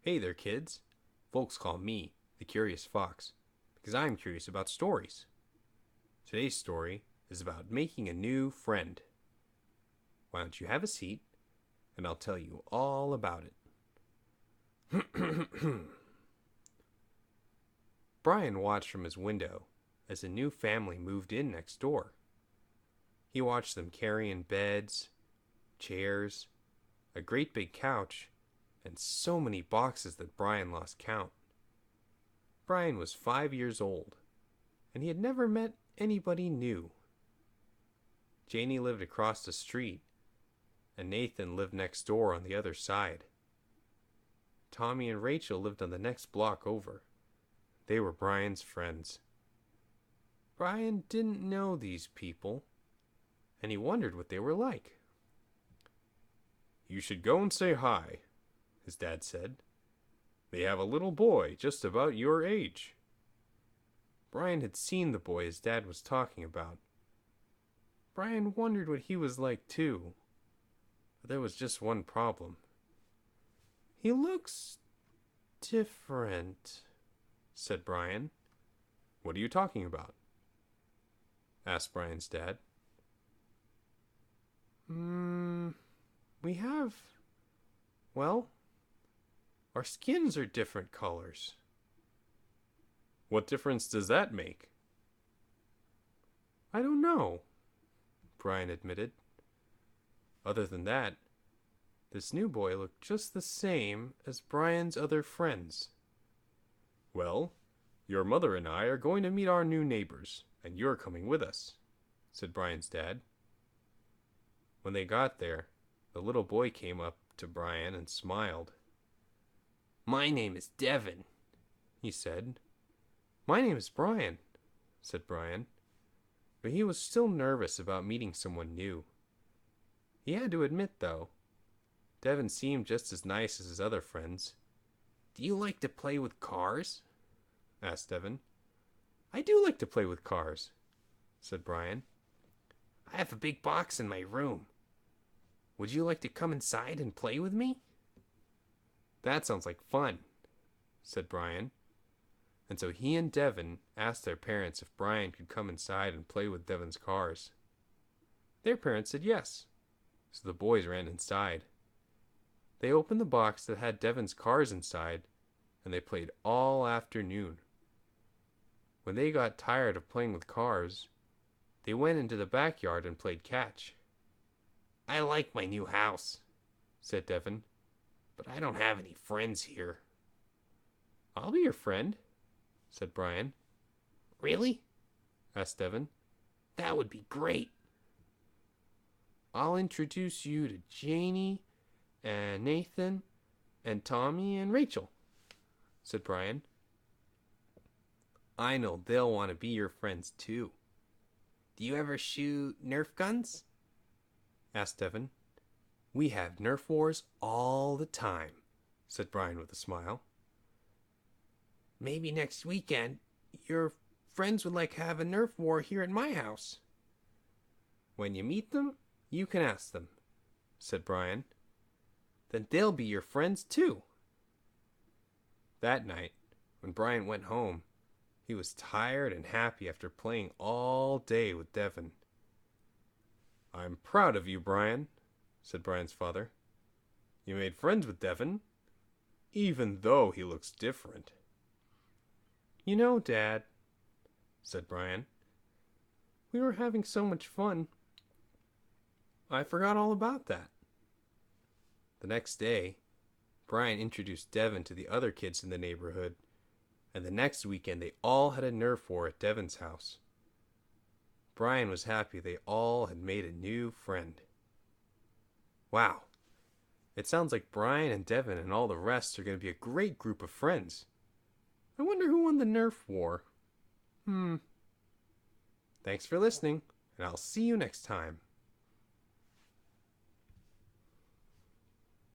Hey there, kids. Folks call me the Curious Fox because I'm curious about stories. Today's story is about making a new friend. Why don't you have a seat and I'll tell you all about it. Brian watched from his window as a new family moved in next door. He watched them carrying beds, chairs, a great big couch, and so many boxes that Brian lost count. Brian was 5 years old, and he had never met anybody new. Janie lived across the street, and Nathan lived next door on the other side. Tommy and Rachel lived on the next block over. They were Brian's friends. Brian didn't know these people, and he wondered what they were like. "You should go and say hi," his dad said. "They have a little boy just about your age." Brian had seen the boy his dad was talking about. Brian wondered what he was like too, but there was just one problem. "He looks different," said Brian. "What are you talking about?" asked Brian's dad. We have, well, our skins are different colors." "What difference does that make?" "I don't know," Brian admitted. Other than that, this new boy looked just the same as Brian's other friends. "Well, your mother and I are going to meet our new neighbors, and you're coming with us," said Brian's dad. When they got there, the little boy came up to Brian and smiled. "My name is Devin," he said. "My name is Brian," said Brian, but he was still nervous about meeting someone new. He had to admit, though, Devin seemed just as nice as his other friends. "Do you like to play with cars?" asked Devin. "I do like to play with cars," said Brian. "I have a big box in my room. Would you like to come inside and play with me?" "That sounds like fun," said Brian. And so he and Devin asked their parents if Brian could come inside and play with Devin's cars. Their parents said yes, so the boys ran inside. They opened the box that had Devin's cars inside, and they played all afternoon. When they got tired of playing with cars, they went into the backyard and played catch. "I like my new house," said Devin, "but I don't have any friends here." "I'll be your friend," said Brian. "Really?" asked Devin. "That would be great." "I'll introduce you to Janie and Nathan and Tommy and Rachel," said Brian. "I know they'll want to be your friends too." "Do you ever shoot Nerf guns?" asked Devin. "We have Nerf wars all the time," said Brian with a smile. "Maybe next weekend your friends would like to have a Nerf war here at my house." "When you meet them, you can ask them," said Brian. "Then they'll be your friends too." That night, when Brian went home, he was tired and happy after playing all day with Devin. "I'm proud of you, Brian," said Brian's father. "You made friends with Devin, even though he looks different." "You know, Dad," said Brian, "we were having so much fun. I forgot all about that." The next day, Brian introduced Devin to the other kids in the neighborhood, and the next weekend they all had a Nerf war at Devin's house. Brian was happy they all had made a new friend. Wow, it sounds like Brian and Devin and all the rest are going to be a great group of friends. I wonder who won the Nerf war. Thanks for listening, and I'll see you next time.